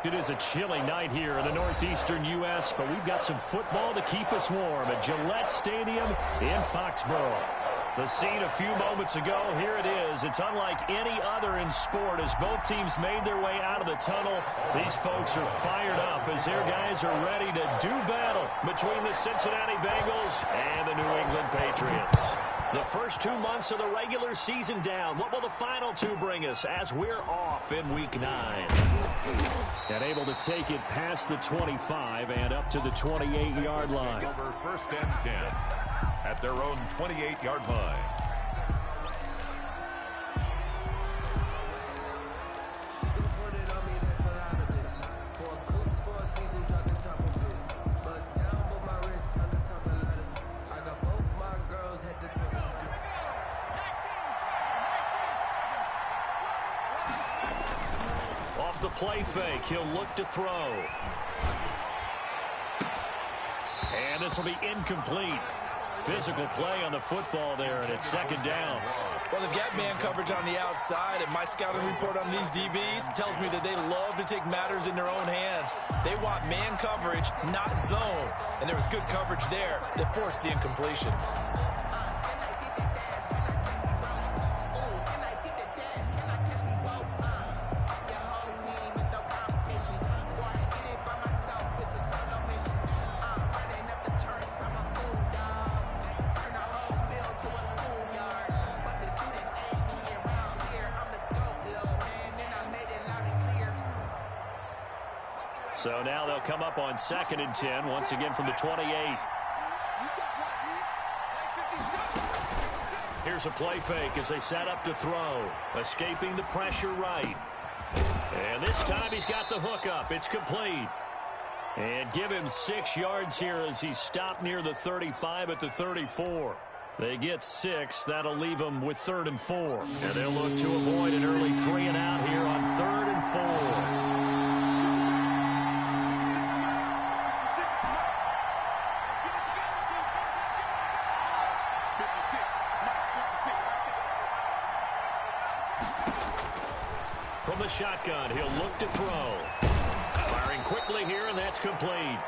It is a chilly night here in the northeastern U.S., but we've got some football to keep us warm at Gillette Stadium in Foxborough. The scene a few moments ago, here it is. It's unlike any other in sport as both teams made their way out of the tunnel. These folks are fired up as their guys are ready to do battle between the Cincinnati Bengals and the New England Patriots. The first 2 months of the regular season down. What will the final two bring us as we're off in Week 9? And able to take it past the 25 and up to the 28-yard line. Over 1st and 10 at their own 28-yard line. Off the play fake, he'll look to throw. And this will be incomplete. Physical play on the football there, and it's 2nd down. Well, they've got man coverage on the outside, and my scouting report on these DBs tells me that they love to take matters in their own hands. They want man coverage, not zone. And there was good coverage there that forced the incompletion. So now they'll come up on 2nd and 10, once again from the 28. Here's a play fake as they set up to throw. Escaping the pressure right. And this time he's got the hook up. It's complete. And give him 6 yards here as he's stopped near the 35 at the 34. They get 6. That'll leave them with 3rd and 4. And they'll look to avoid an early 3 and out here on 3rd and 4. From the shotgun, he'll look to throw. Firing quickly here, and that's complete.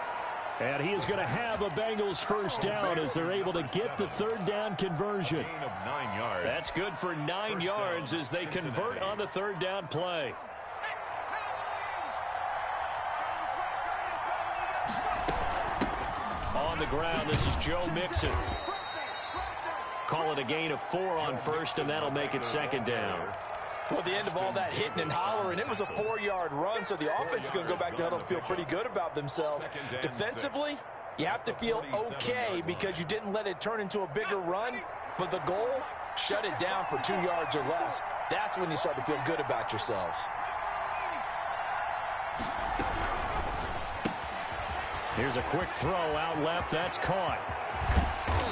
And he is going to have a Bengals 1st down as they're able to get the 3rd down conversion. Of 9 yards. That's good for 9 yards as they convert on the 3rd down play. On the ground, this is Joe Mixon. Call it a gain of 4 on 1st, and that'll make it 2nd down. Well, at the end of all that hitting and hollering, it was a 4-yard run, so the offense is going to go back to huddle and feel pretty good about themselves. Defensively, you have to feel okay because you didn't let it turn into a bigger run, but the goal, shut it down for 2 yards or less. That's when you start to feel good about yourselves. Here's a quick throw out left. That's caught.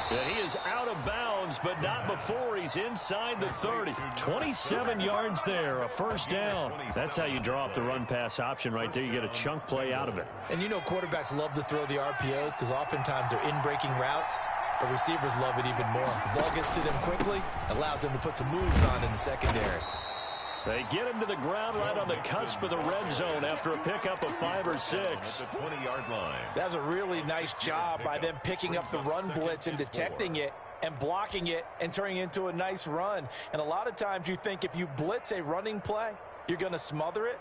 And he is out of bounds, but not before he's inside the 30. 27 yards there, a 1st down. That's how you draw up the run-pass option right there. You get a chunk play out of it. And you know quarterbacks love to throw the RPOs because oftentimes they're in-breaking routes, but receivers love it even more. The ball gets to them quickly, allows them to put some moves on in the secondary. They get him to the ground right on the cusp of the red zone after a pickup of 5 or 6. At the 20-yard line. That's a really nice job by them picking up the run blitz and detecting it and blocking it and turning it into a nice run. And a lot of times you think if you blitz a running play, you're going to smother it.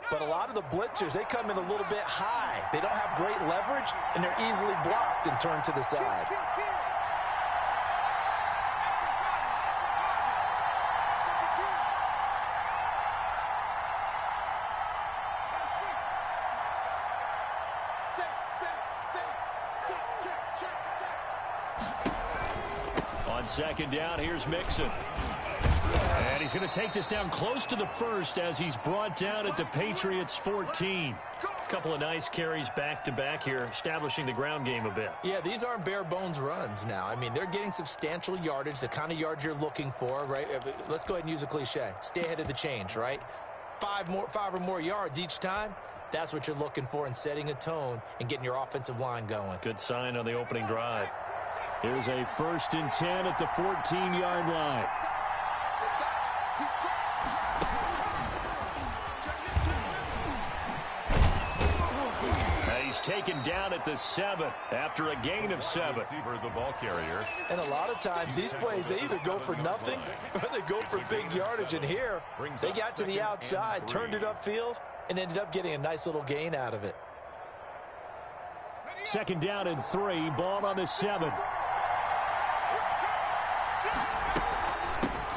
But a lot of the blitzers, they come in a little bit high. They don't have great leverage, and they're easily blocked and turned to the side. On 2nd down, here's Mixon. And he's going to take this down close to the 1st as he's brought down at the Patriots 14. A couple of nice carries back-to-back here, establishing the ground game a bit. Yeah, these aren't bare-bones runs now. I mean, they're getting substantial yardage, the kind of yards you're looking for, right? Let's go ahead and use a cliche. Stay ahead of the change, right? 5 or more yards each time. That's what you're looking for in setting a tone and getting your offensive line going. Good sign on the opening drive. Here's a 1st and 10 at the 14-yard line. He's taken down at the 7 after a gain of 7. Receiver, the ball carrier. And a lot of times these plays, they either go for nothing or they go for big yardage. And here, they got to the outside, turned it upfield, and ended up getting a nice little gain out of it. 2nd down and 3, ball on the 7.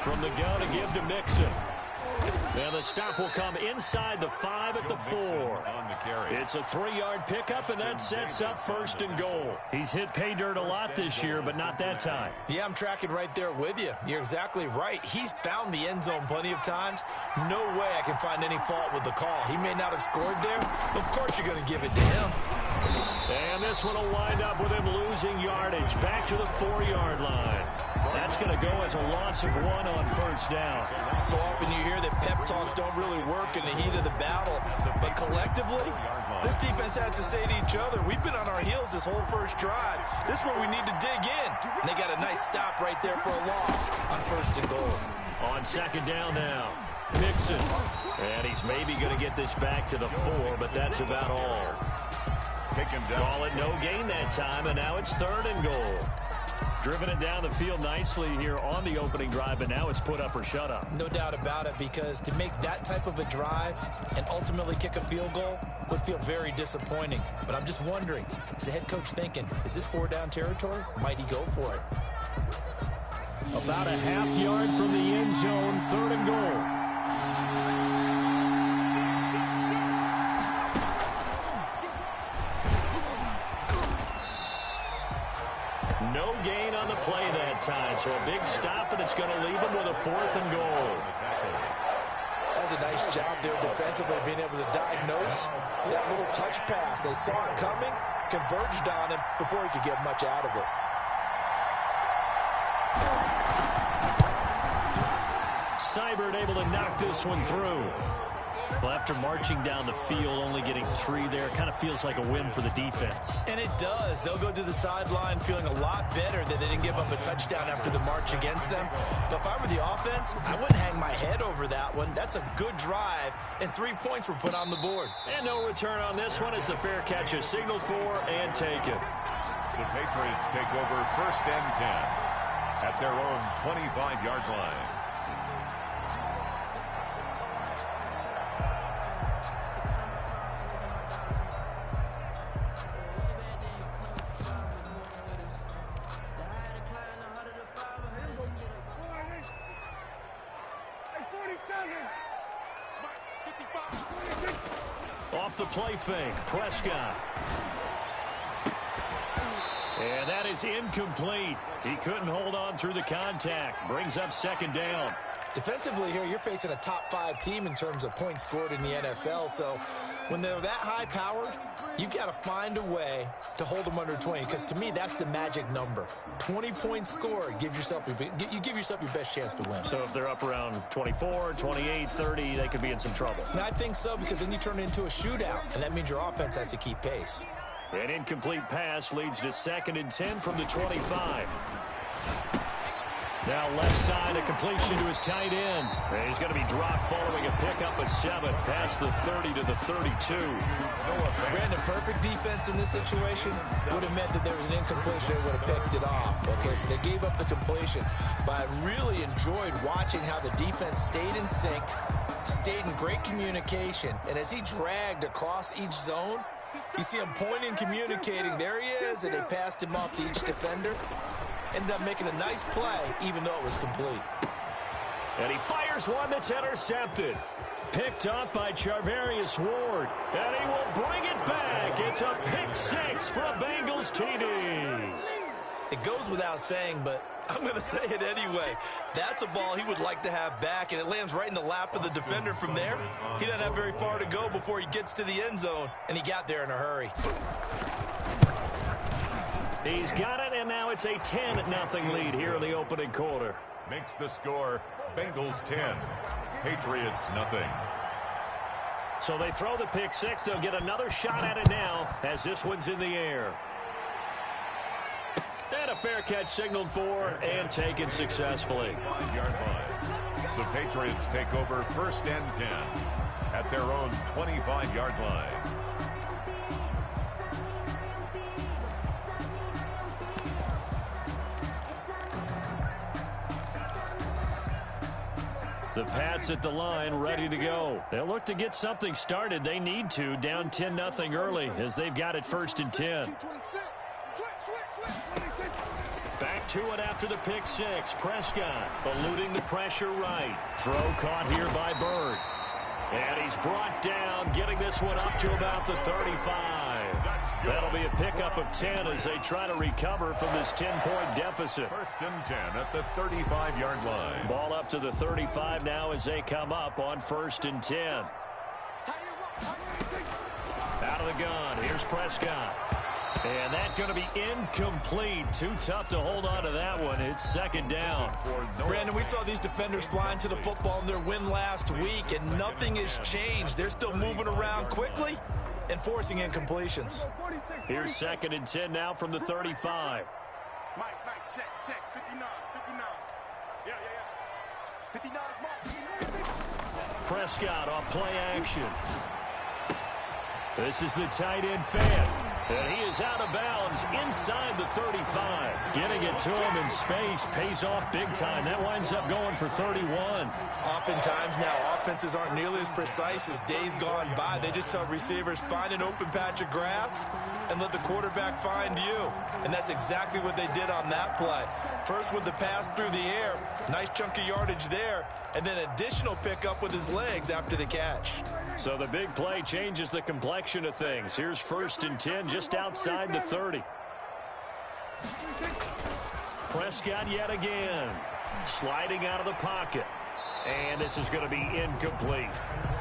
From the gun to give to Mixon. And the stop will come inside the 5 at the 4. It's a 3-yard pickup, and that sets up 1st and goal. He's hit pay dirt a lot this year, but not that time. Yeah, I'm tracking right there with you. You're exactly right. He's found the end zone plenty of times. No way I can find any fault with the call. He may not have scored there. Of course you're going to give it to him. And this one will wind up with him losing yardage back to the 4-yard line. That's going to go as a loss of 1 on 1st down. So often you hear that pep talks don't really work in the heat of the battle, but collectively, this defense has to say to each other, we've been on our heels this whole first drive. This is where we need to dig in. And they got a nice stop right there for a loss on 1st and goal. On 2nd down now, Mixon. And he's maybe going to get this back to the 4, but that's about all. Take him down. Call it no gain that time, and now it's 3rd and goal. Driven it down the field nicely here on the opening drive, but now it's put up or shut up. No doubt about it, because to make that type of a drive and ultimately kick a field goal would feel very disappointing. But I'm just wondering, is the head coach thinking, is this 4-down territory? Might he go for it? About a half-yard from the end zone, 3rd and goal. No gain on the play that time, so a big stop, and it's going to leave him with a 4th and goal. That's a nice job there defensively, being able to diagnose that little touch pass. They saw it coming, converged on him before he could get much out of it. Seibert able to knock this one through. Well, after marching down the field, only getting 3 there, kind of feels like a win for the defense. And it does. They'll go to the sideline feeling a lot better that they didn't give up a touchdown after the march against them. But if I were the offense, I wouldn't hang my head over that one. That's a good drive, and 3 points were put on the board. And no return on this one as the fair catch is signaled for and taken. The Patriots take over 1st and 10 at their own 25-yard line. Off the play fake, Prescott. And that is incomplete. He couldn't hold on through the contact. Brings up 2nd down. Defensively here, you're facing a top 5 team in terms of points scored in the NFL. So when they're that high-powered, you've got to find a way to hold them under 20. Because to me, that's the magic number. 20 points scored gives yourself you give yourself your best chance to win. So if they're up around 24, 28, 30, they could be in some trouble. And I think so, because then you turn it into a shootout, and that means your offense has to keep pace. An incomplete pass leads to 2nd and 10 from the 25. Now left side, a completion to his tight end. And he's going to be dropped following a pickup of 7 past the 30 to the 32. Brandon, perfect defense in this situation would have meant that there was an incompletion and would have picked it off. Okay, so they gave up the completion. But I really enjoyed watching how the defense stayed in sync, stayed in great communication. And as he dragged across each zone, you see him pointing, communicating. There he is, and they passed him off to each defender. Ended up making a nice play, even though it was complete. And he fires one that's intercepted. Picked up by Charvarius Ward. And he will bring it back. It's a pick 6 for a Bengals TD. It goes without saying, but I'm going to say it anyway. That's a ball he would like to have back, and it lands right in the lap of the defender from there. He doesn't have very far to go before he gets to the end zone, and he got there in a hurry. He's got it, and now it's a 10-0 lead here in the opening quarter. Makes the score Bengals 10, Patriots nothing. So they throw the pick 6. They'll get another shot at it now as this one's in the air. And a fair catch signaled for and taken successfully. 5-yard line. The Patriots take over 1st and 10 at their own 25-yard line. The Pats at the line, ready to go. They'll look to get something started. They need to, down 10-0 early, as they've got it 1st and 10. Back to it after the pick six. Prescott eluding the pressure right. Throw caught here by Bird. And he's brought down, getting this one up to about the 35. That'll be a pickup of 10 as they try to recover from this 10-point deficit. 1st and 10 at the 35-yard line. Ball up to the 35 now as they come up on 1st and 10. Out of the gun, here's Prescott. And that's going to be incomplete. Too tough to hold on to that one. It's 2nd down. Brandon, we saw these defenders flying to the football in their win last week, and nothing has changed. They're still moving around quickly and forcing incompletions. Here's 2nd and 10 now from the 35. Mike, check. 59. Yeah. 59, Mark. Prescott off play action. This is the tight end fan. And he is out of bounds inside the 35. Getting it to him in space pays off big time. That winds up going for 31. Oftentimes now, offenses aren't nearly as precise as days gone by. They just tell receivers, find an open patch of grass and let the quarterback find you. And that's exactly what they did on that play. First with the pass through the air, nice chunk of yardage there, and then additional pickup with his legs after the catch. So the big play changes the complexion of things. Here's 1st and 10 just outside the 30. Prescott yet again. Sliding out of the pocket. And this is going to be incomplete.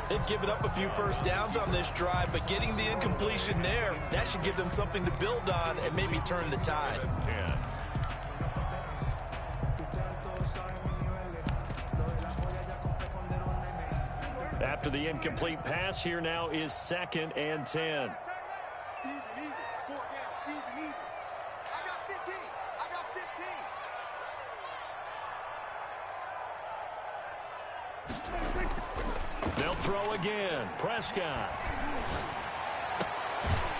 They've given up a few first downs on this drive, but getting the incompletion there, that should give them something to build on and maybe turn the tide. 10. After the incomplete pass, here now is 2nd and 10. Even. 4 down, even. I got 15. They'll throw again. Prescott.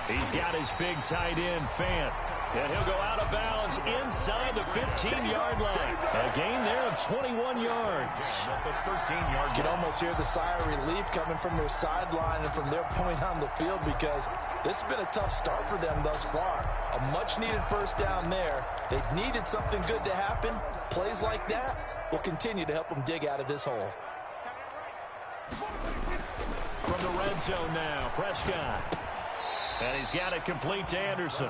He's got his big tight end, Fant. And he'll go out of bounds inside the 15-yard line. A gain there of 21 yards. The 13-yard. You can almost hear the sigh of relief coming from their sideline and from their point on the field, because this has been a tough start for them thus far. A much-needed first down there. They've needed something good to happen. Plays like that will continue to help them dig out of this hole. From the red zone now, Prescott. And he's got it complete to Anderson.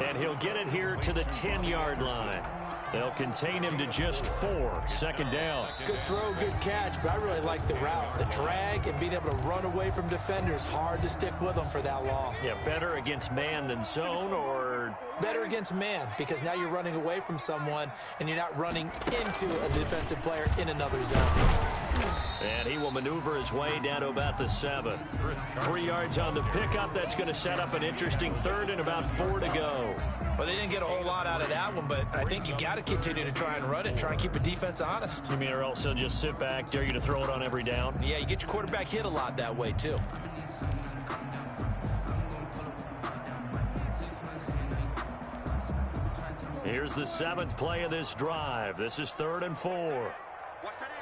And he'll get it here to the 10-yard line. They'll contain him to just 4. 2nd down. Good throw, good catch, but I really like the route. The drag and being able to run away from defenders. Hard to stick with them for that long. Yeah, better against man than zone, or better against man, because now you're running away from someone and you're not running into a defensive player in another zone. And he will maneuver his way down to about the 7. 3 yards on the pickup. That's going to set up an interesting 3rd and about 4 to go. Well, they didn't get a whole lot out of that one, but I think you got to continue to try and run it, try and keep the defense honest. You mean, or else he'll just sit back, dare you to throw it on every down? Yeah, you get your quarterback hit a lot that way, too. Here's the 7th play of this drive. This is 3rd and 4. Watch that end.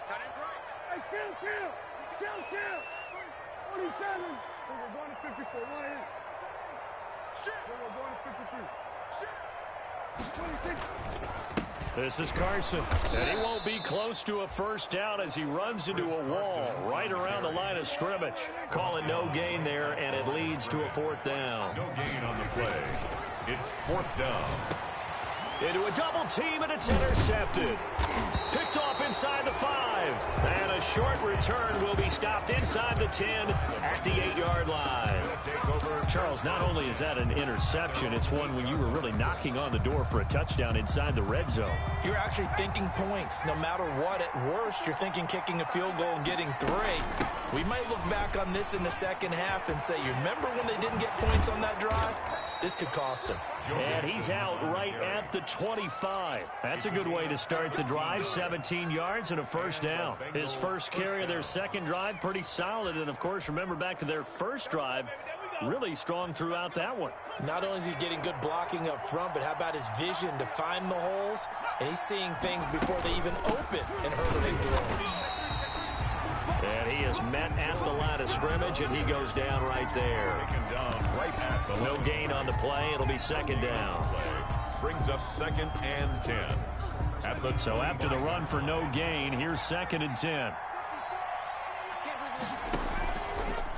Tight end's right. Hey, chill. 47. We're going to 54. Right in. Shit. We're going to 53. Shit. 26. This is Carson. And he won't be close to a first down as he runs into a wall right around the line of scrimmage. Calling no gain there, and it leads to a 4th down. No gain on the play. It's 4th down. Into a double team, and it's intercepted. Picked off inside the 5. And a short return will be stopped inside the 10 at the 8-yard line. Charles, not only is that an interception, it's one when you were really knocking on the door for a touchdown inside the red zone. You're actually thinking points. No matter what, at worst, you're thinking kicking a field goal and getting 3. We might look back on this in the second half and say, you remember when they didn't get points on that drive? This could cost him. And he's out right at the 25. That's a good way to start the drive. 17 yards and a first down. His first carry of their second drive, pretty solid. And, of course, remember back to their first drive, really strong throughout that one. Not only is he getting good blocking up front, but how about his vision to find the holes? And he's seeing things before they even open and hurtling through. And he is met at the line of scrimmage, and he goes down right there. Taken down right at the No gain on the play. It'll be second down. Brings up 2nd and 10. So after the run for no gain, here's 2nd and 10.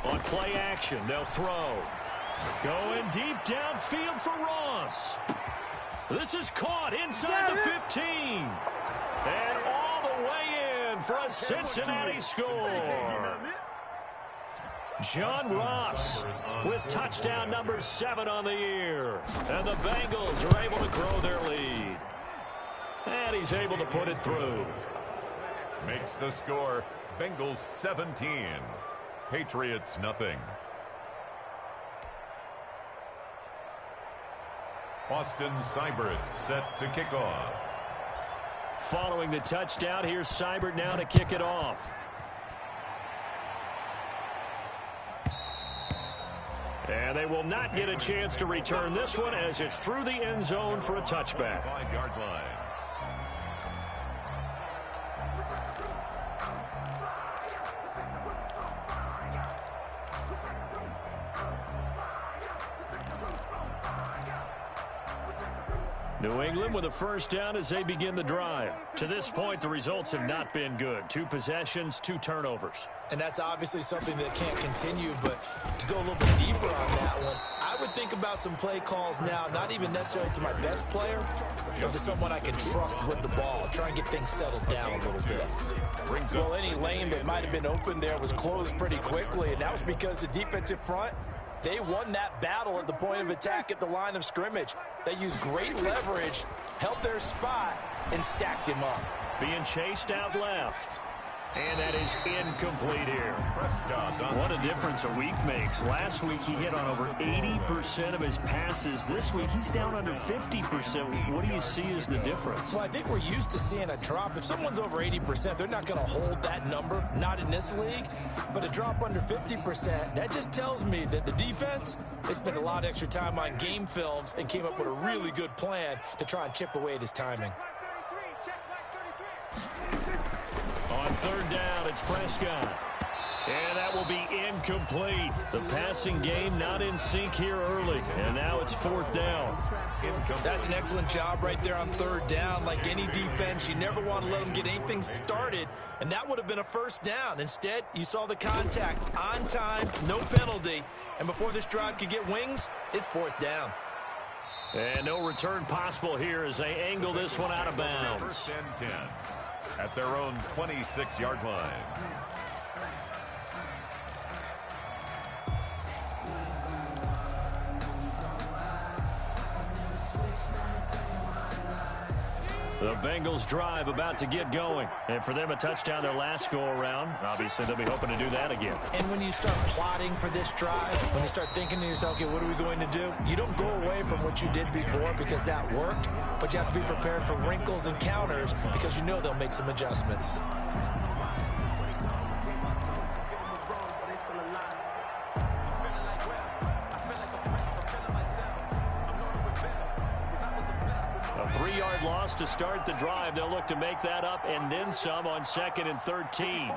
On play action, they'll throw. Going deep downfield for Ross. This is caught inside the 15. And all the way in for a Cincinnati score. John Ross with touchdown number 7 on the year. And the Bengals are able to grow their lead. And he's able to put it through. Makes the score Bengals 17. Patriots nothing. Austin Seibert set to kick off. Following the touchdown, here's Seibert now to kick it off. And they will not get a chance to return this one as it's through the end zone for a touchback. 5-yard line. New England with a first down as they begin the drive. To this point, the results have not been good. 2 possessions, 2 turnovers. And that's obviously something that can't continue, but to go a little bit deeper on that one, I would think about some play calls now, not even necessarily to my best player, but to someone I can trust with the ball, try and get things settled down a little bit. Well, any lane that might have been open there was closed pretty quickly, and that was because the defensive front, they won that battle at the point of attack at the line of scrimmage. They used great leverage, held their spot, and stacked him up. Being chased out left. And that is incomplete here. What a difference a week makes. Last week he hit on over 80% of his passes. This week he's down under 50%. What do you see as the difference? Well, I think we're used to seeing a drop. If someone's over 80%, they're not going to hold that number, not in this league. But a drop under 50%, that just tells me that the defense, they spent a lot of extra time on game films and came up with a really good plan to try and chip away at his timing. On third down, it's Prescott. And that will be incomplete. The passing game not in sync here early. And now it's 4th down. That's an excellent job right there on third down. Like any defense, you never want to let them get anything started. And that would have been a first down. Instead, you saw the contact on time, no penalty. And before this drive could get wings, it's 4th down. And no return possible here as they angle this one out of bounds. 1st and 10 at their own 26-yard line. The Bengals drive about to get going. And for them, a touchdown their last go-around. Obviously, they'll be hoping to do that again. And when you start plotting for this drive, when you start thinking to yourself, okay, what are we going to do? You don't go away from what you did before because that worked, but you have to be prepared for wrinkles and counters because you know they'll make some adjustments. A 3-yard loss to start the drive. They'll look to make that up and then some on 2nd and 13.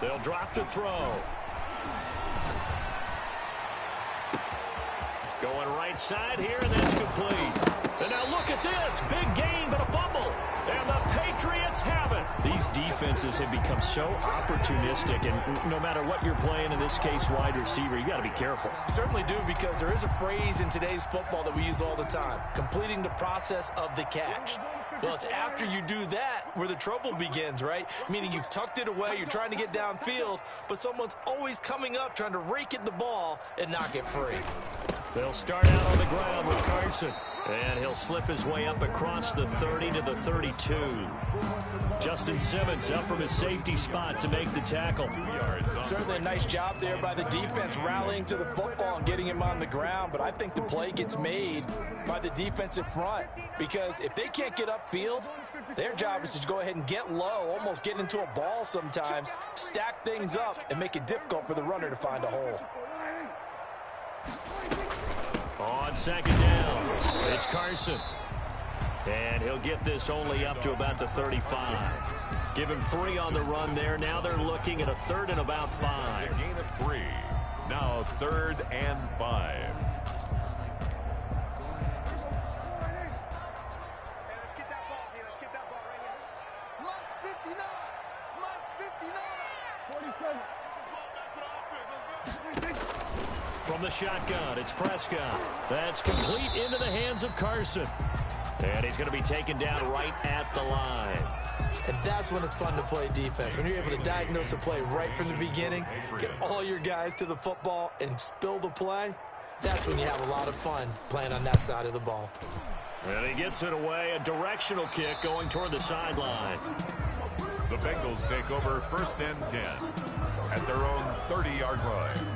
They'll drop the throw. Going right side here, and that's complete. And now look at this. Big gain, but a fumble. And the Patriots have it. These defenses have become so opportunistic, and no matter what you're playing, in this case, wide receiver, you got to be careful. Certainly do, because there is a phrase in today's football that we use all the time, completing the process of the catch. Well, it's after you do that where the trouble begins, right? Meaning you've tucked it away, you're trying to get downfield, but someone's always coming up trying to rake at the ball and knock it free. They'll start out on the ground with Carson. And he'll slip his way up across the 30 to the 32. Justin Simmons up from his safety spot to make the tackle. Certainly a nice job there by the defense rallying to the football and getting him on the ground. But I think the play gets made by the defensive front, because if they can't get upfield, their job is to go ahead and get low, almost get into a ball sometimes, stack things up, and make it difficult for the runner to find a hole. On 2nd down, it's Carson. And he'll get this only up to about the 35. Give him 3 on the run there. Now they're looking at a 3rd and about 5. A gain of 3. Now 3rd and 5. Let's get that ball here. Let's get that ball right here. Lunch 59. Lunch 59. 47. From the shotgun, it's Prescott. That's complete into the hands of Carson. And he's going to be taken down right at the line. And that's when it's fun to play defense. When you're able to diagnose a play right from the beginning, get all your guys to the football, and spill the play, that's when you have a lot of fun playing on that side of the ball. And he gets it away, a directional kick going toward the sideline. The Bengals take over 1st and 10 at their own 30-yard line.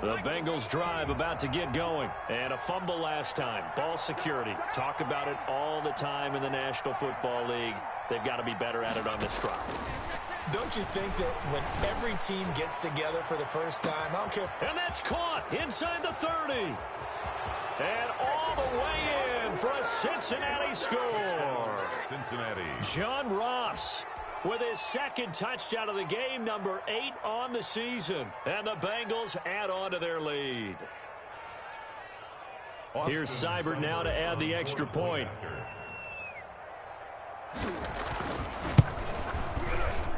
The Bengals drive about to get going. And a fumble last time. Ball security. Talk about it all the time in the National Football League. They've got to be better at it on this drive. Don't you think that when every team gets together for the first time, I don't care. And that's caught inside the 30. And all the way in for a Cincinnati score. Cincinnati. John Ross with his 2nd touchdown of the game, number 8 on the season. And the Bengals add on to their lead. Here's Seibert now to add the extra point.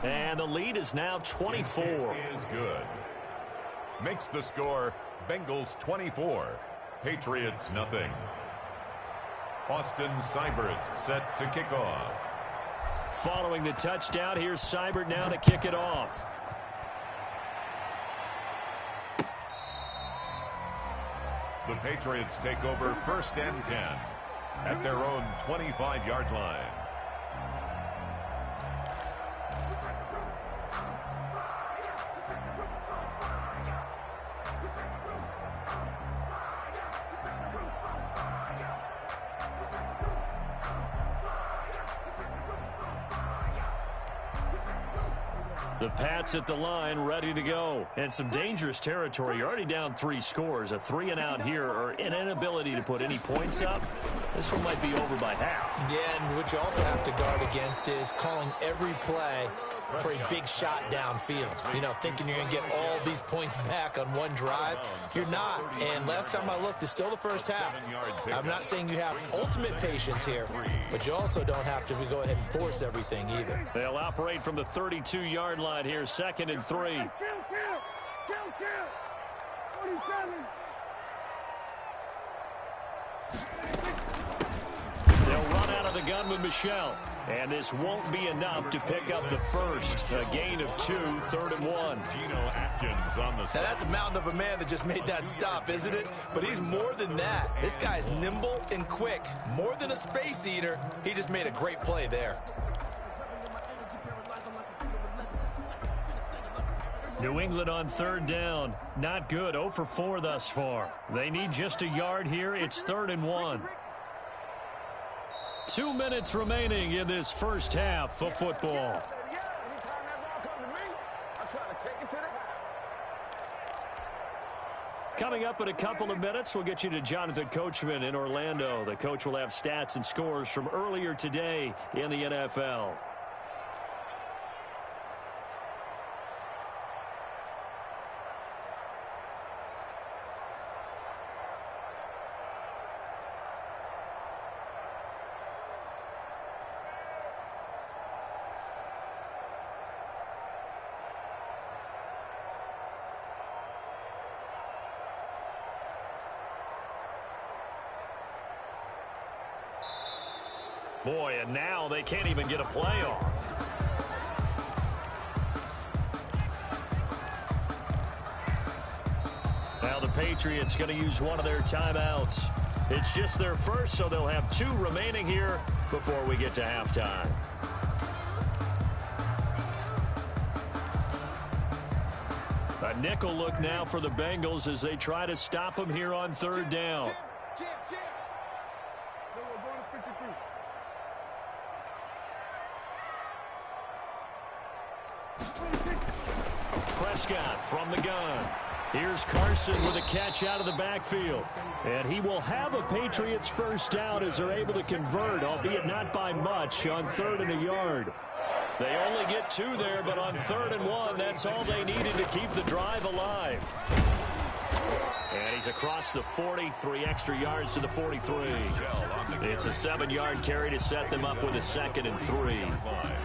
And the lead is now 24. Is good. Makes the score Bengals 24, Patriots nothing. Austin Seibert set to kick off. Following the touchdown, here's Seibert now to kick it off. The Patriots take over 1st and 10 at their own 25-yard line. The Pats at the line, ready to go. And some dangerous territory. You're already down 3 scores. A 3-and-out here, or an inability to put any points up. This one might be over by half. Yeah, and what you also have to guard against is calling every play for a big shot downfield. You know, thinking you're going to get all these points back on one drive. You're not. And last time I looked, it's still the first half. I'm not saying you have ultimate patience here, but you also don't have to go ahead and force everything either. They'll operate from the 32-yard line here, 2nd and 3. Kill. 47. They'll run out of the gun with Michel. And this won't be enough to pick up the first. A gain of 2, 3rd and 1. Geno Atkins on the Now, that's a mountain of a man that just made that stop, isn't it? But he's more than that. This guy's nimble and quick. More than a space eater. He just made a great play there. New England on 3rd down. Not good. 0 for 4 thus far. They need just a yard here. It's 3rd and 1. 2 minutes remaining in this first half of football. Coming up in a couple of minutes, we'll get you to Jonathan Coachman in Orlando. The coach will have stats and scores from earlier today in the NFL. Boy, and now they can't even get a play off. Now the Patriots going to use one of their timeouts. It's just their first, so they'll have 2 remaining here before we get to halftime. A nickel look now for the Bengals as they try to stop them here on 3rd down. Prescott from the gun. Here's Carson with a catch out of the backfield. And he will have a Patriots first down as they're able to convert, albeit not by much, on 3rd and a yard. They only get 2 there, but on 3rd and 1, that's all they needed to keep the drive alive. And he's across the 40, 3 extra yards to the 43. It's a 7-yard carry to set them up with a 2nd and 3.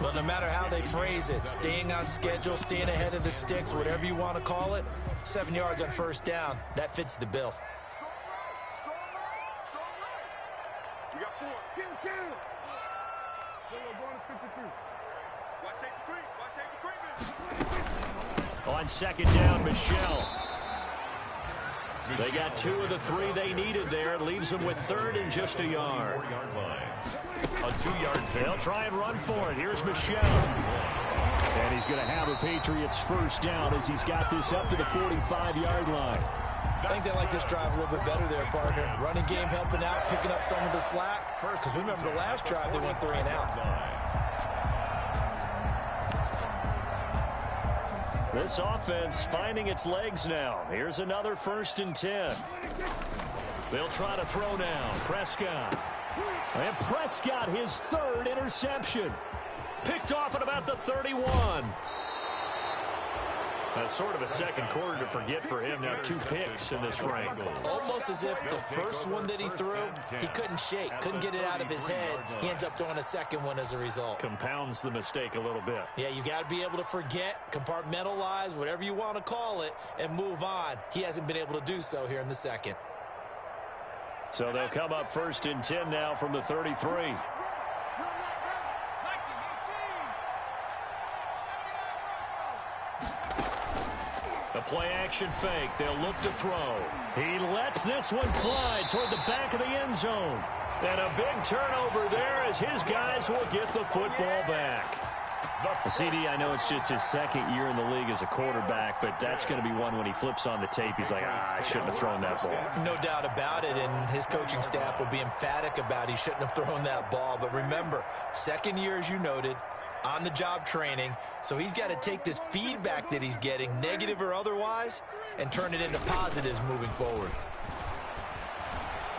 Well, no matter how they phrase it, staying on schedule, staying ahead of the sticks, whatever you want to call it, 7 yards on first down, that fits the bill. We got 4. Kill. We're going to 53. Watch safety treatment. On 2nd down, Michelle. They got 2 of the 3 they needed there. Leaves them with 3rd and just a yard. 4-yard line. A 2-yard pick. They'll try and run for it. Here's Michelle. And he's going to have a Patriots first down as he's got this up to the 45-yard line. I think they like this drive a little bit better there, partner. Running game helping out, picking up some of the slack. Because remember the last drive, they went 3 and out. This offense finding its legs now. Here's another 1st and 10. They'll try to throw now. Prescott. And Prescott, his 3rd interception. Picked off at about the 31. That's sort of a second quarter to forget for him. Now 2 picks in this frame. Almost as if the first one that he threw, he couldn't shake, couldn't get it out of his head. He ends up throwing a second one as a result. Compounds the mistake a little bit. Yeah, you got to be able to forget, compartmentalize, whatever you want to call it, and move on. He hasn't been able to do so here in the second. So they'll come up 1st and 10 now from the 33. A play-action fake. They'll look to throw. He lets this one fly toward the back of the end zone. And a big turnover there as his guys will get the football back. CD, I know it's just his 2nd year in the league as a quarterback, but that's going to be one when he flips on the tape. He's like, I shouldn't have thrown that ball. No doubt about it, and his coaching staff will be emphatic about he shouldn't have thrown that ball. But remember, 2nd year, as you noted, on-the-job training, so he's got to take this feedback that he's getting, negative or otherwise, and turn it into positives moving forward.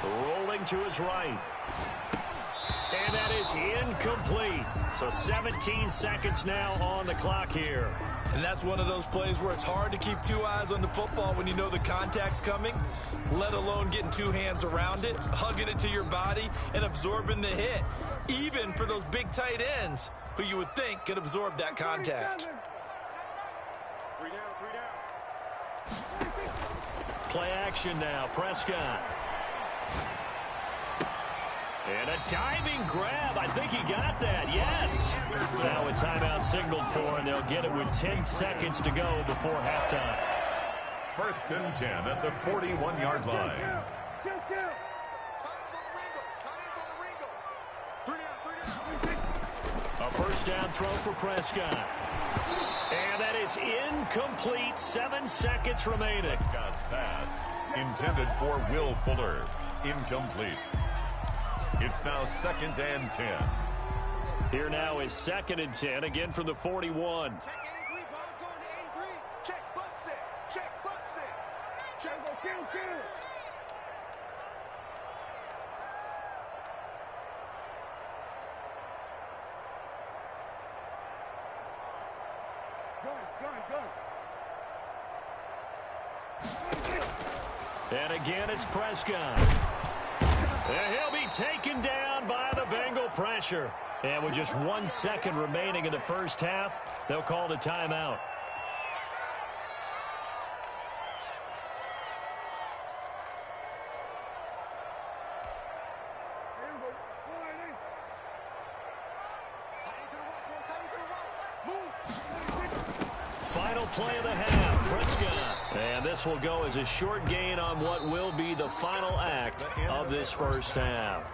Rolling to his right. And that is incomplete. So 17 seconds now on the clock here. And that's one of those plays where it's hard to keep 2 eyes on the football when you know the contact's coming, let alone getting 2 hands around it, hugging it to your body, and absorbing the hit, even for those big tight ends who you would think could absorb that contact. 3 down. Play action now. Prescott. And a diving grab. I think he got that. Yes. Now a timeout signaled for, and they'll get it with 10 seconds to go before halftime. 1st and 10 at the 41-yard line. Kill. A first down throw for Prescott. And that is incomplete. 7 seconds remaining. Prescott's pass intended for Will Fuller. Incomplete. It's now 2nd and 10. Here now is 2nd and 10, again from the 41. Check 83, ball going to 83. Check butt set. Check butt set. Check go kill. Go. And again, it's Prescott. And he'll be taken down by the Bengal pressure. And with just 1 second remaining in the first half, they'll call the timeout. Final play of the half, Prescott. And this will go as a short gain on what will be the final act of this first half.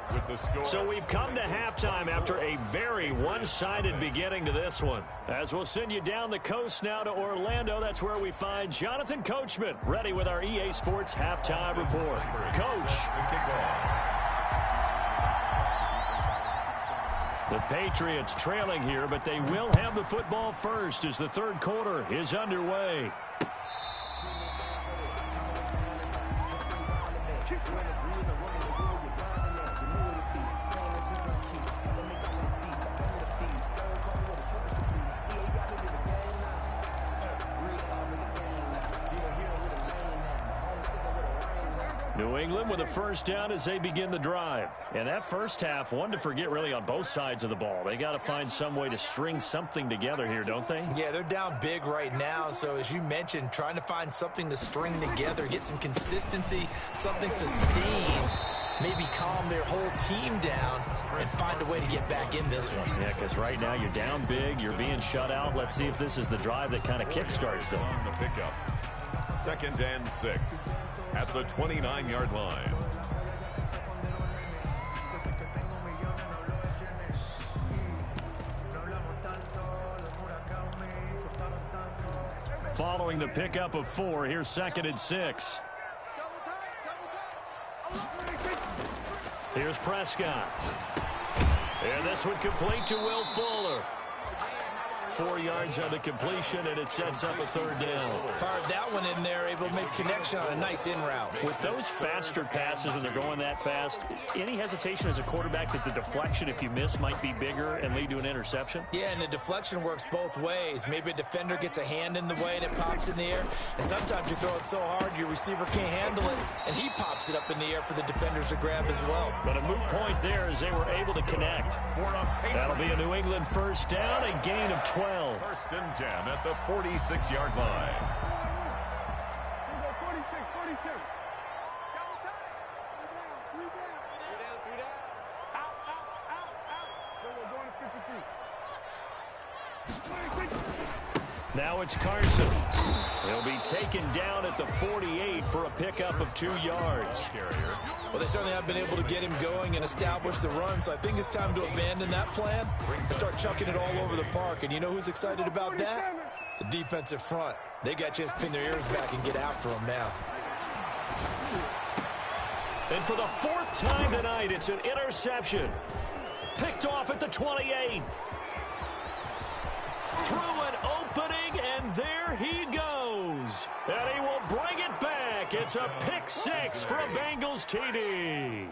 So we've come to halftime after a very one-sided beginning to this one. As we'll send you down the coast now to Orlando, that's where we find Jonathan Coachman, ready with our EA Sports Halftime Report. Coach. The Patriots trailing here, but they will have the football first as the third quarter is underway. New England with a first down as they begin the drive. And that first half, one to forget really on both sides of the ball. They got to find some way to string something together here, don't they? Yeah, they're down big right now. So as you mentioned, trying to find something to string together, get some consistency, something sustained, maybe calm their whole team down and find a way to get back in this one. Yeah, because right now you're down big, you're being shut out. Let's see if this is the drive that kind of kickstarts them. On the pickup. 2nd and 6 at the 29-yard line. Following the pickup of 4, here's 2nd and 6. Here's Prescott. And this one complete to Will Fuller. 4 yards on the completion, and it sets up a 3rd down. Fired that one in there, able to make connection on a nice in route. With those faster passes and they're going that fast, any hesitation as a quarterback that the deflection, if you miss, might be bigger and lead to an interception? Yeah, and the deflection works both ways. Maybe a defender gets a hand in the way and it pops in the air, and sometimes you throw it so hard your receiver can't handle it, and he pops it up in the air for the defenders to grab as well. But a moot point there as they were able to connect. That'll be a New England first down, a gain of 12. 1st and 10 at the 46-yard line. 46, 42. Double time. 3 down. 3 down. Out. We're going to 52. Now it's Carson. He'll be taken down at the 48 for a pickup of 2 yards. Well, they certainly have been able to get him going and establish the run, so I think it's time to abandon that plan and start chucking it all over the park. And you know who's excited about that? The defensive front. They got to just pin their ears back and get after him now. And for the 4th time tonight, it's an interception. Picked off at the 28. Through an opening, and there he goes. And he will bring it back. It's a pick 6 for a Bengals TD.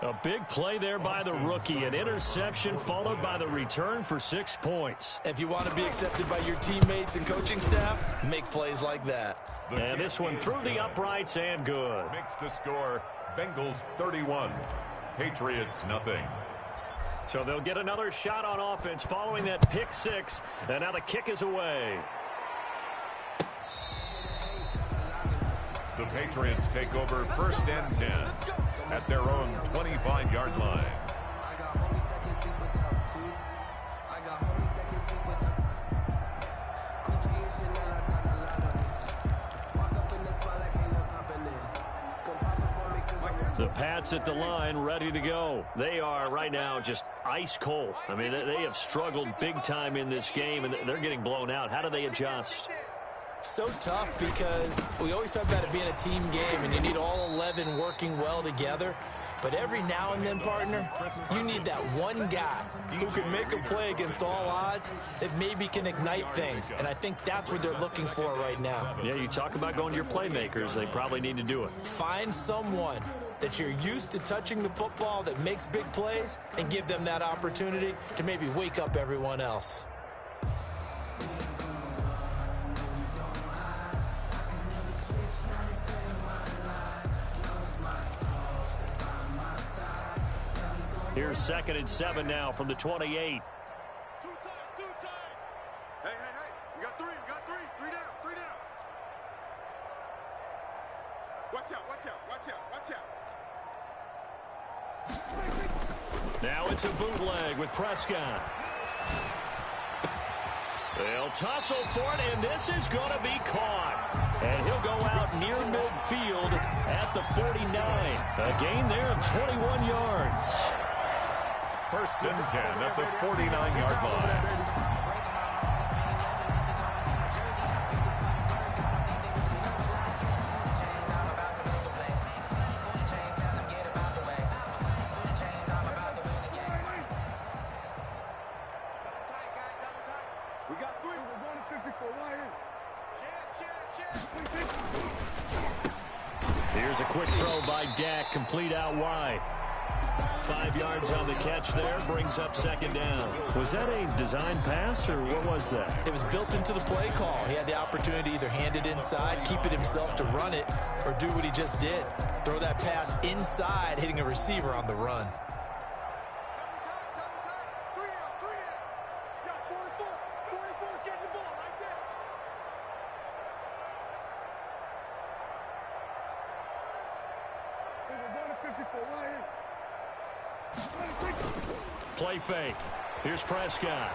A big play there by the rookie. An interception followed by the return for 6 points. If you want to be accepted by your teammates and coaching staff, make plays like that. And this one through the uprights and good. Makes the score Bengals 31, Patriots nothing. So they'll get another shot on offense following that pick 6. And now the kick is away. The Patriots take over 1st and 10 at their own 25-yard line. The Pats at the line, ready to go. They are right now just ice cold. I mean, they have struggled big time in this game, and they're getting blown out. How do they adjust? So tough because we always talk about it being a team game, and you need all 11 working well together. But every now and then, partner, you need that one guy who can make a play against all odds that maybe can ignite things. And I think that's what they're looking for right now. Yeah, you talk about going to your playmakers. They probably need to do it. Find someone that you're used to touching the football that makes big plays and give them that opportunity to maybe wake up everyone else. Here's 2nd and 7 now from the 28. Two times. Hey. We got 3. Three down. Watch out. Now it's a bootleg with Prescott. They'll tussle for it, and this is going to be caught. And he'll go out near midfield at the 49. A gain there of 21 yards. 1st and 10 at the 49-yard line. We got 3. We're going to 54. Right here. Here's a quick throw by Dak, complete out wide. 5 yards on the catch there, brings up second down. Was that a design pass, or what was that? It was built into the play call. He had the opportunity to either hand it inside, keep it himself to run it, or do what he just did. Throw that pass inside, hitting a receiver on the run. Play fake. Here's Prescott.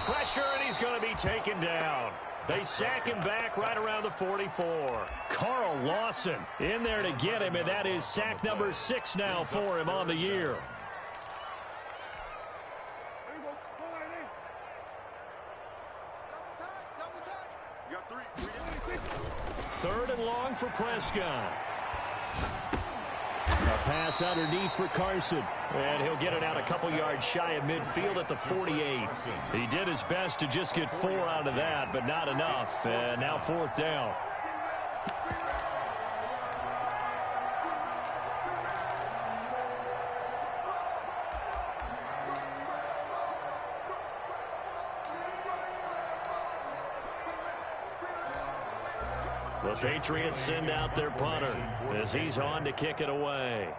Pressure, and he's going to be taken down. They sack him back right around the 44. Carl Lawson in there to get him, and that is sack number 6 now for him on the year. Third and long for Prescott. A pass underneath for Carson. And he'll get it out a couple yards shy of midfield at the 48. He did his best to just get 4 out of that, but not enough. And now 4th down. The Patriots send out their punter as he's on to kick it away.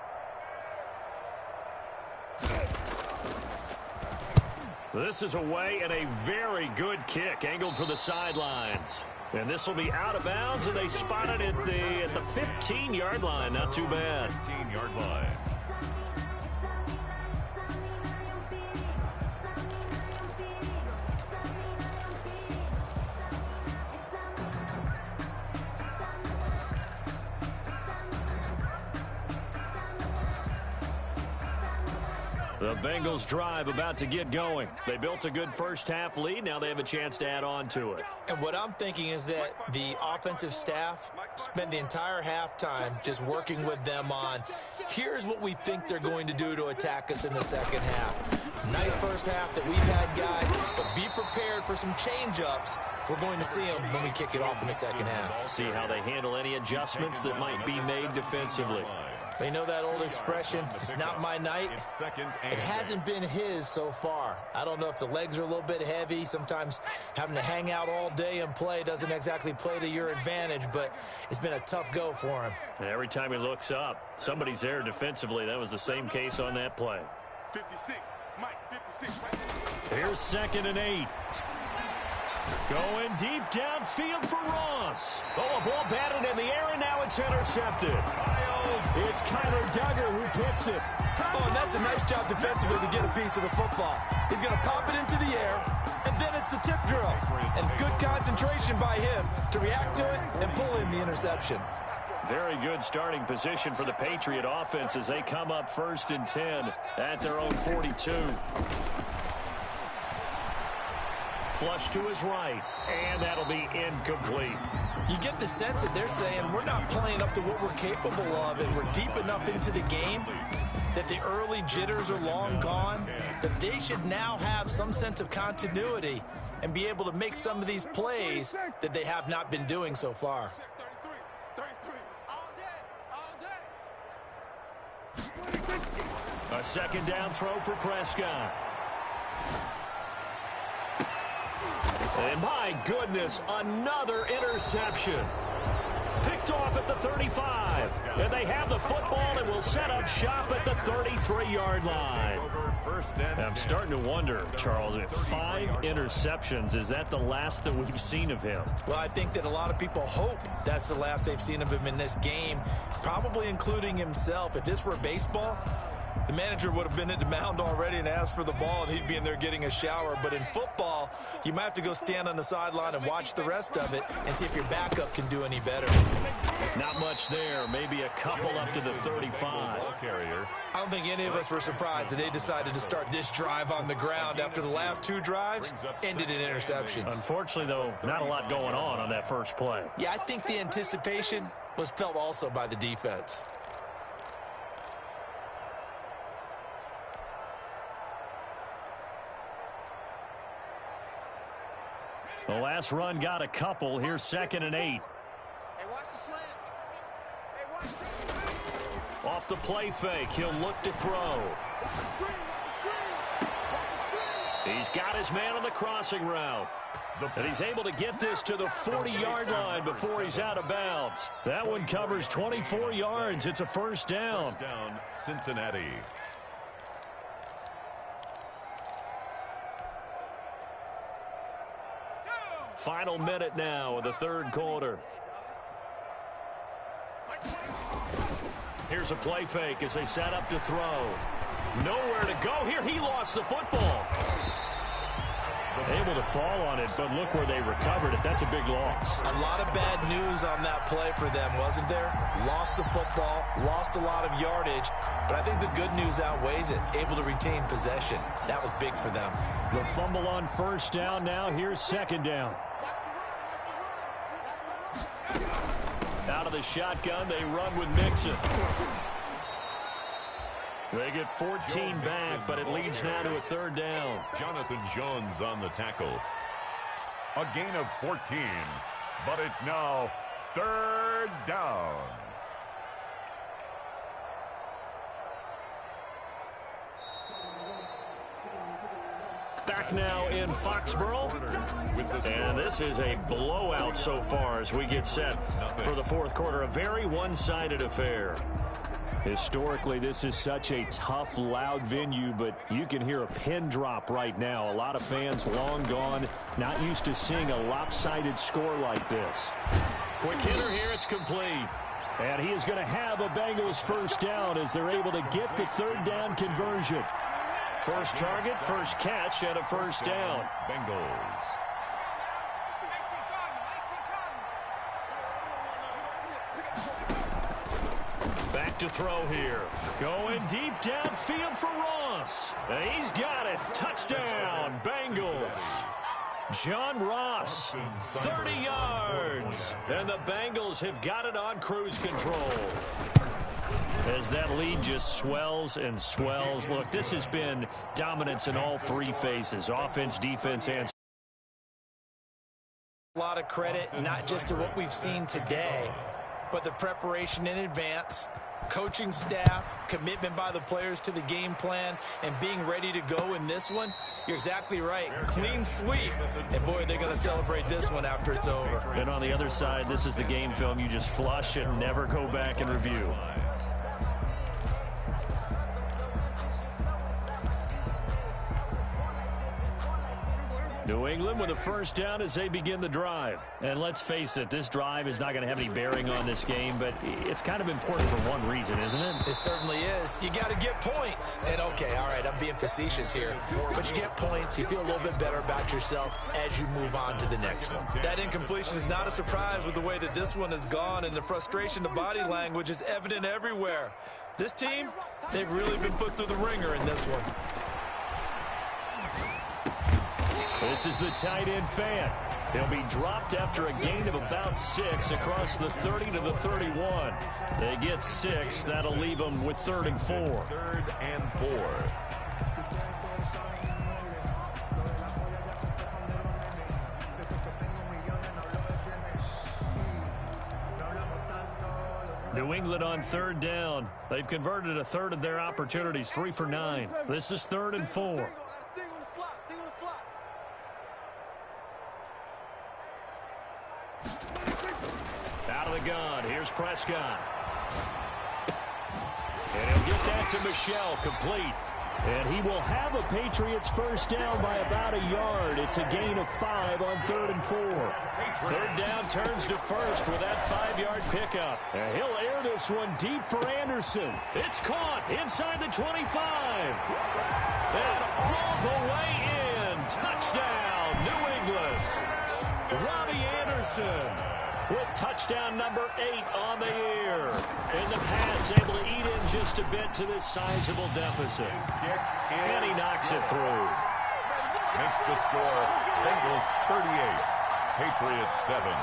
This is away, and a very good kick angled for the sidelines. And this will be out of bounds, and they spot it at the 15-yard line. Not too bad. 15-yard line. The Bengals drive about to get going. They built a good first-half lead. Now they have a chance to add on to it. And what I'm thinking is that the offensive staff spent the entire halftime just working with them on, here's what we think they're going to do to attack us in the second half. Nice first half that we've had, guys, but be prepared for some change-ups. We're going to see them when we kick it off in the second half. See how they handle any adjustments that might be made defensively. They know that old expression, it's not my night. It hasn't been his so far. I don't know if the legs are a little bit heavy. Sometimes having to hang out all day and play doesn't exactly play to your advantage, but it's been a tough go for him. Every time he looks up, somebody's there defensively. That was the same case on that play. 56, Mike, 56. Here's 2nd and 8. Going deep downfield for Ross. Oh, a ball batted in the air, and now it's intercepted. It's Kyler Duggar who picks it. Oh, and that's a nice job defensively to get a piece of the football. He's going to pop it into the air, and then it's the tip drill. And good concentration by him to react to it and pull in the interception. Very good starting position for the Patriot offense as they come up 1st and 10 at their own 42. Flush to his right, and that'll be incomplete. You get the sense that they're saying we're not playing up to what we're capable of, and we're deep enough into the game that the early jitters are long gone, that they should now have some sense of continuity and be able to make some of these plays that they have not been doing so far. 33, all day. A 2nd down throw for Prescott. And my goodness, another interception. Picked off at the 35. And they have the football and will set up shop at the 33-yard line. I'm starting to wonder, Charles, if 5 interceptions, is that the last that we've seen of him? Well, I think that a lot of people hope that's the last they've seen of him in this game, probably including himself. If this were baseball, the manager would have been at the mound already and asked for the ball, and he'd be in there getting a shower. But in football, you might have to go stand on the sideline and watch the rest of it and see if your backup can do any better. Not much there. Maybe a couple up to the 35. I don't think any of us were surprised that they decided to start this drive on the ground after the last 2 drives ended in interceptions. Unfortunately, though, not a lot going on that first play. Yeah, I think the anticipation was felt also by the defense. The last run got a couple. Here's 2nd and 8. Hey, watch the slant. the play fake. He'll look to throw. He's got his man on the crossing route. And he's able to get this to the 40-yard line before he's out of bounds. That one covers 24 yards. It's a first down. First down, Cincinnati. Final minute now of the third quarter. Here's a play fake as they set up to throw. Nowhere to go here. He lost the football. Able to fall on it, but look where they recovered it. That's a big loss. A lot of bad news on that play for them, wasn't there? Lost the football, lost a lot of yardage, but I think the good news outweighs it. Able to retain possession. That was big for them. The fumble on first down now. Here's second down. Out of the shotgun, they run with Mixon. They get 14 back, but it leads now to a third down. Jonathan Jones on the tackle. A gain of 14, but it's now third down. Back now in Foxborough. And this is a blowout so far as we get set for the fourth quarter. A very one-sided affair. Historically, this is such a tough, loud venue, but you can hear a pin drop right now. A lot of fans long gone, not used to seeing a lopsided score like this. Quick hitter here, it's complete. And he is going to have a Bengals first down as they're able to get the third down conversion. First target, first catch, and a first down. Bengals. Back to throw here. Going deep downfield for Ross. And he's got it. Touchdown, Bengals. John Ross, 30 yards. And the Bengals have got it on cruise control. As that lead just swells and swells. Look, this has been dominance in all three phases. Offense, defense, and A lot of credit, not just to what we've seen today, but the preparation in advance, coaching staff, commitment by the players to the game plan, and being ready to go in this one. You're exactly right. Clean sweep. And, boy, they're going to celebrate this one after it's over. And on the other side, this is the game film. You just flush it and never go back and review. New England with a first down as they begin the drive. And let's face it, this drive is not going to have any bearing on this game, but it's kind of important for one reason, isn't it? It certainly is. You got to get points. And, okay, all right, I'm being facetious here. But you get points, you feel a little bit better about yourself as you move on to the next one. That incompletion is not a surprise with the way that this one has gone, and the frustration, the body language is evident everywhere. This team, they've really been put through the ringer in this one. This is the tight end fan. He'll be dropped after a gain of about 6 across the 30 to the 31. They get 6. That'll leave them with 3rd and 4. 3rd and 4. New England on 3rd down. They've converted a third of their opportunities, 3 for 9. This is 3rd and 4. Out of the gun, here's Prescott. And he'll get that to Michel, complete. And he will have a Patriots first down by about a yard. It's a gain of 5 on 3rd and 4. 3rd down turns to first with that 5-yard pickup. And he'll air this one deep for Anderson. It's caught inside the 25. And all the way in. Touchdown, New England. Robbie Anderson with touchdown number 8 on the year. And the Pats able to eat in just a bit to this sizable deficit. And he knocks it through. Makes the score Bengals 38, Patriots 7.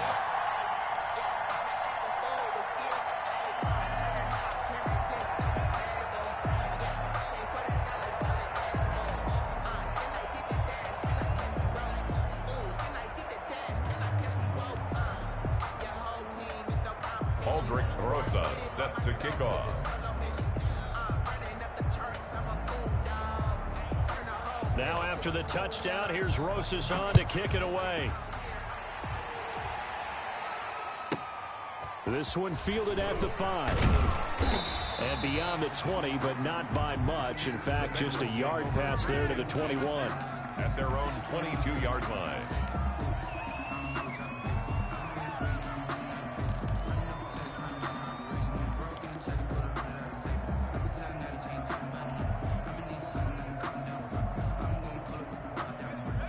Aldrich Rosa set to kick off. Now after the touchdown, here's Rosas on to kick it away. This one fielded at the 5. And beyond the 20, but not by much. In fact, just a yard pass there to the 21. At their own 22-yard line.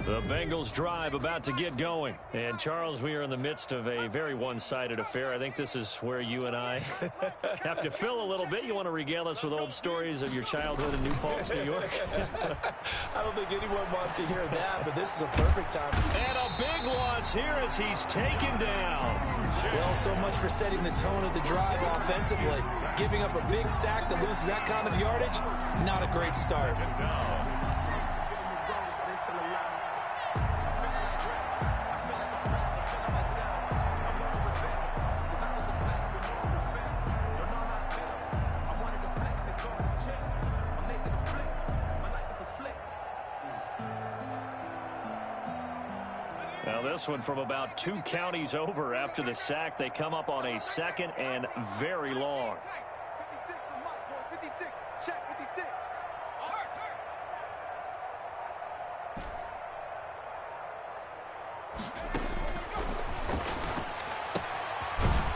The Bengals drive about to get going. And, Charles, we are in the midst of a very one-sided affair. I think this is where you and I have to fill a little bit. You want to regale us with old stories of your childhood in New Paltz, New York? I don't think anyone wants to hear that, but this is a perfect time. And a big loss here as he's taken down. Well, so much for setting the tone of the drive offensively. Giving up a big sack that loses that kind of yardage, not a great start. Now this one from about 2 counties over after the sack. They come up on a 2nd and very long. 56, check 56.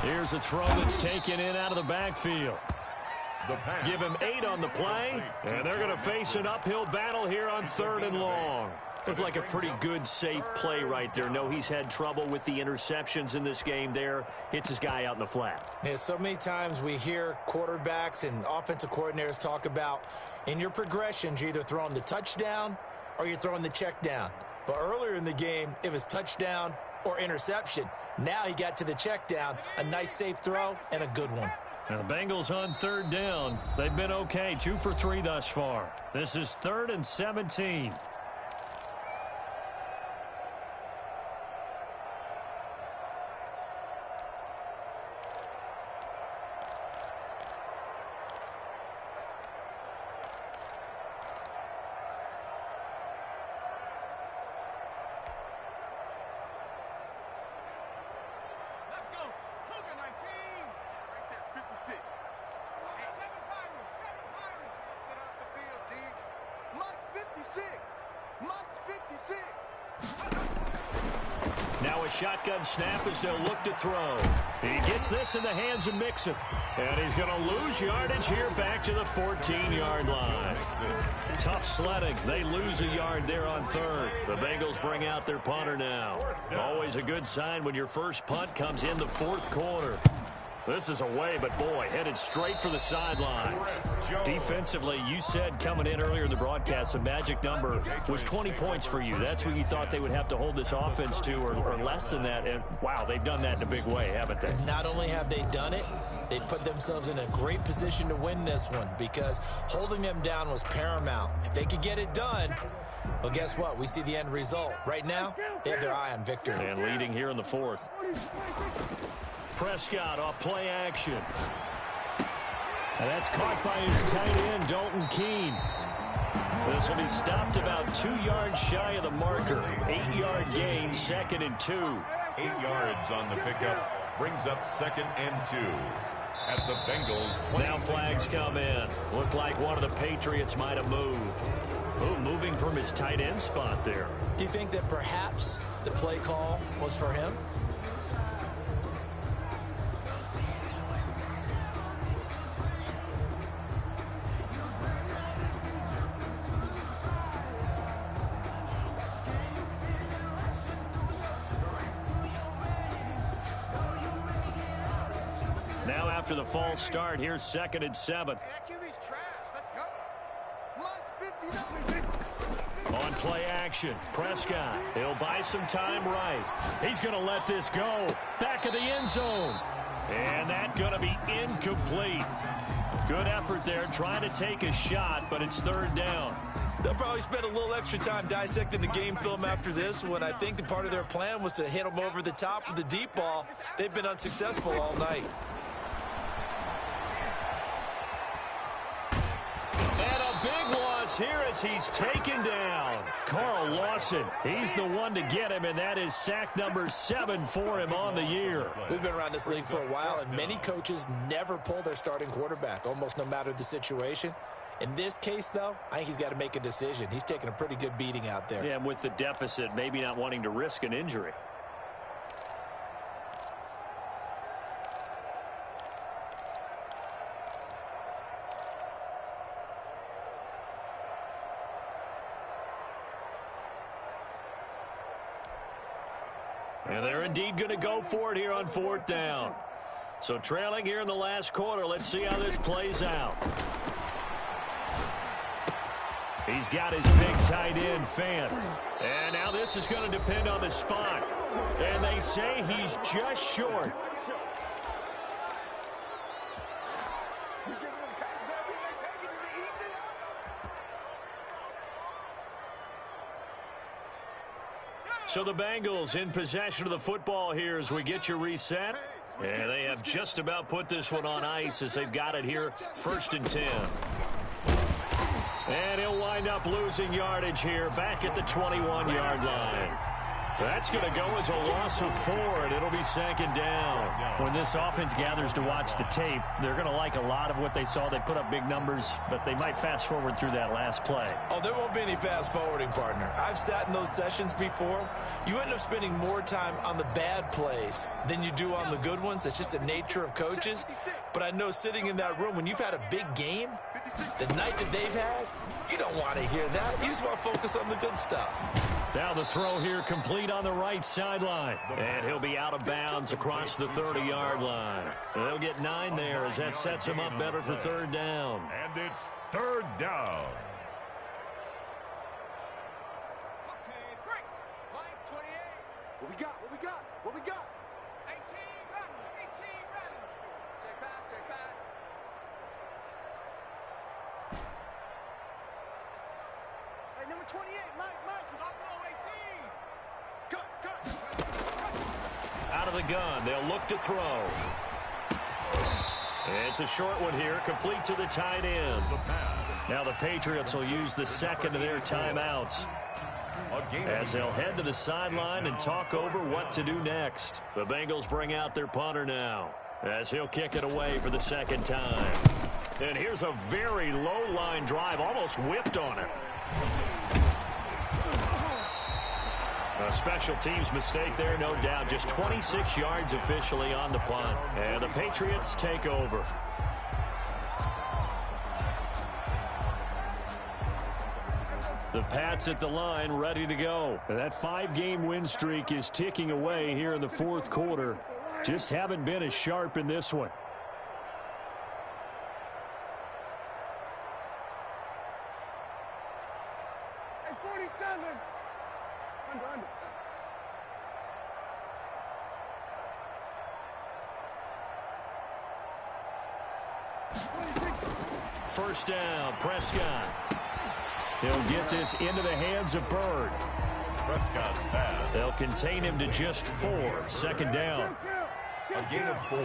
Here's a throw that's taken in out of the backfield. Give him 8 on the play, and they're going to face an uphill battle here on 3rd and long. Looked like a pretty good, safe play right there. No, he's had trouble with the interceptions in this game there. Hits his guy out in the flat. Yeah, so many times we hear quarterbacks and offensive coordinators talk about in your progressions, you're either throwing the touchdown or you're throwing the check down. But earlier in the game, it was touchdown or interception. Now he got to the check down, a nice safe throw and a good one. Now the Bengals on 3rd down. They've been okay, 2 for 3 thus far. This is 3rd and 17. Now a shotgun snap as they'll look to throw. He gets this in the hands of Mixon. And he's going to lose yardage here back to the 14-yard line. Tough sledding. They lose a yard there on 3rd. The Bengals bring out their punter now. Always a good sign when your first punt comes in the 4th quarter. This is away, but boy, headed straight for the sidelines. Defensively, you said coming in earlier in the broadcast, the magic number was 20 points for you. That's what you thought they would have to hold this offense to, or less than that. And wow, they've done that in a big way, haven't they? Not only have they done it, they put themselves in a great position to win this one because holding them down was paramount. If they could get it done, well, guess what? We see the end result. Right now, they have their eye on victory. And leading here in the 4th. Prescott off play action. And that's caught by his tight end, Dalton Keene. This will be stopped about 2 yards shy of the marker. 8-yard gain, 2nd and 2. 8 yards on the pickup. Brings up 2nd and 2. At the Bengals 26. Now flags come in. Looked like one of the Patriots might have moved. Oh, moving from his tight end spot there. Do you think that perhaps the play call was for him? Now after the false start, here's 2nd and 7. On play action, Prescott. He'll buy some time right. He's going to let this go. Back of the end zone. And that's going to be incomplete. Good effort there, trying to take a shot, but it's 3rd down. They'll probably spend a little extra time dissecting the game film after this one. I think the part of their plan was to hit them over the top with the deep ball. They've been unsuccessful all night. is here as he's taken down. Carl Lawson, he's the one to get him, and that is sack number 7 for him on the year. We've been around this league for a while, and many coaches never pull their starting quarterback, almost no matter the situation. In this case, though, I think he's got to make a decision. He's taking a pretty good beating out there. Yeah, and with the deficit, maybe not wanting to risk an injury. And they're indeed going to go for it here on 4th down. So trailing here in the last quarter. Let's see how this plays out. He's got his big tight end, Fant. And now this is going to depend on the spot. And they say he's just short. So the Bengals in possession of the football here as we get you reset. And they have just about put this one on ice as they've got it here, 1st and 10. And he'll wind up losing yardage here back at the 21-yard line. That's going to go as a loss of 4, and it'll be 2nd down. When this offense gathers to watch the tape, they're going to like a lot of what they saw. They put up big numbers, but they might fast forward through that last play. Oh, there won't be any fast forwarding, partner. I've sat in those sessions before. You end up spending more time on the bad plays than you do on the good ones. It's just the nature of coaches. But I know sitting in that room, when you've had a big game, the night that they've had, you don't want to hear that. You just want to focus on the good stuff. Now the throw here complete on the right sideline. And he'll be out of bounds across the 30-yard line. And they'll get 9 there as that sets him up better for 3rd down. And it's 3rd down. Okay, break. Line 28. What we got? What we got? What we got? 18 ready. 18 ready. Check pass, check pass. Hey, number 28, Mike. Top row 18. Cut. Out of the gun, they'll look to throw. It's a short one here, complete to the tight end. Now the Patriots will use the second of their timeouts as they'll head to the sideline and talk over what to do next. The Bengals bring out their punter now as he'll kick it away for the 2nd time. And here's a very low line drive, almost whiffed on it. A special teams mistake there, no doubt. Just 26 yards officially on the punt. And the Patriots take over. The Pats at the line, ready to go. That 5-game win streak is ticking away here in the 4th quarter. Just haven't been as sharp in this one. Hey, 47. Under. 1st down, Prescott. He'll get this into the hands of Bird. Prescott's pass. They'll contain him to just 4. 2nd down. A gain of 4.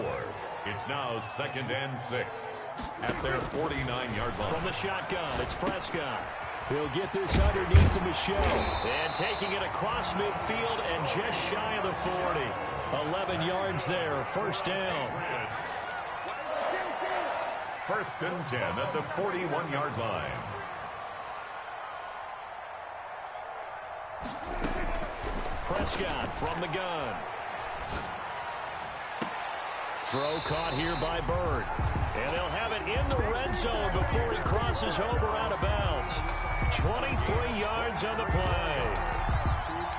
It's now 2nd and 6 at their 49-yard line. From the shotgun, it's Prescott. He'll get this underneath to Michelle. And taking it across midfield and just shy of the 40. 11 yards there, 1st down. 1st and 10 at the 41-yard line. Prescott from the gun. Throw caught here by Bird. And they'll have it in the red zone before he crosses over out of bounds. 23 yards on the play.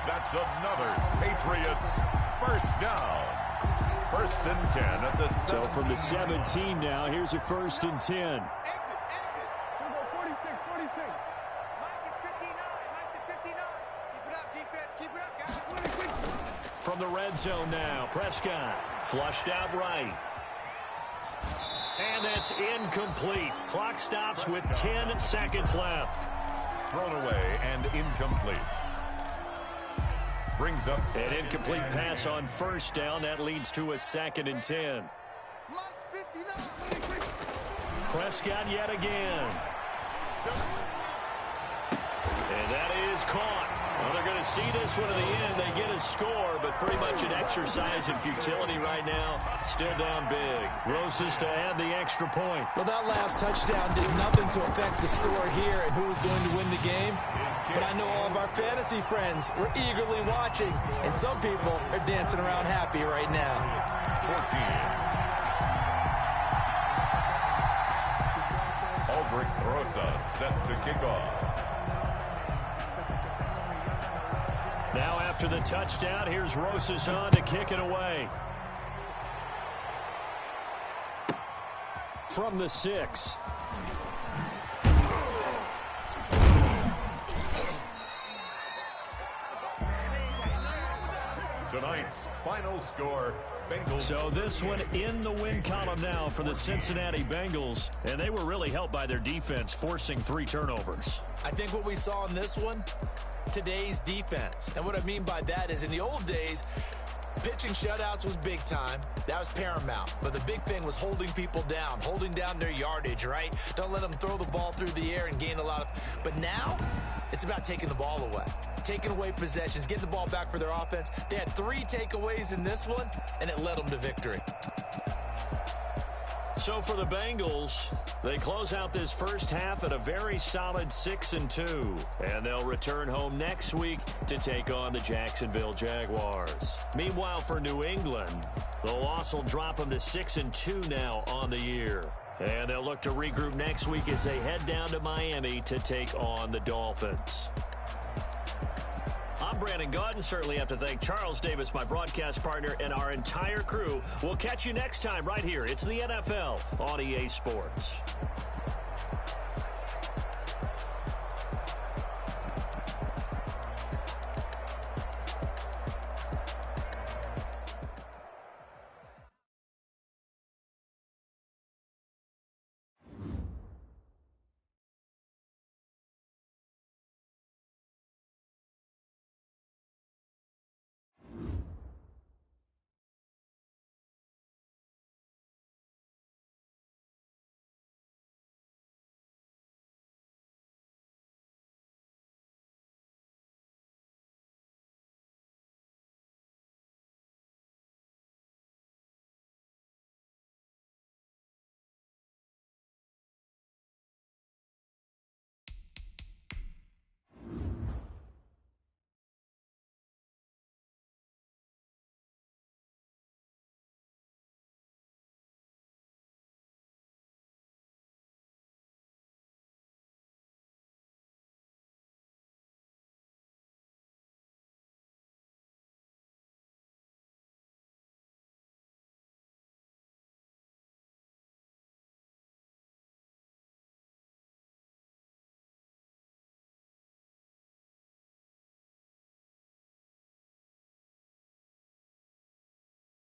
That's another Patriots 1st down. 1st and 10 at the 17. So from the 17 now, here's a 1st and 10. Exit. We'll go 46. Mike is 59. Mike to 59. Keep it up, defense. Keep it up, guys. 26. From the red zone now, Prescott flushed out right. And that's incomplete. Clock stops with 10 seconds left. Thrown away and incomplete. Brings up an incomplete pass on 1st down. That leads to a 2nd and 10. Mike's 59. Prescott yet again. That is caught. Well, they're going to see this one in the end. They get a score, but pretty much an exercise in futility right now. Still down big. Rosas to add the extra point. Well, that last touchdown did nothing to affect the score here and who was going to win the game. But I know all of our fantasy friends were eagerly watching, and some people are dancing around happy right now. 14. Albrecht Rosas set to kick off. Now after the touchdown, here's Rosas on to kick it away. From the 6. Tonight's final score, Bengals. So this one in the win column now for the Cincinnati Bengals, and they were really helped by their defense, forcing 3 turnovers. I think what we saw in this one, today's defense. And what I mean by that is in the old days, pitching shutouts was big time. That was paramount. But the big thing was holding people down, holding down their yardage, right? Don't let them throw the ball through the air and gain a lot of... But now, it's about taking the ball away. Taking away possessions, getting the ball back for their offense. They had 3 takeaways in this one, and it led them to victory. So for the Bengals, they close out this first half at a very solid 6-2. And they'll return home next week to take on the Jacksonville Jaguars. Meanwhile, for New England, the loss will drop them to 6-2 now on the year. And they'll look to regroup next week as they head down to Miami to take on the Dolphins. I'm Brandon Gaudin. Certainly have to thank Charles Davis, my broadcast partner, and our entire crew. We'll catch you next time right here. It's the NFL on EA Sports.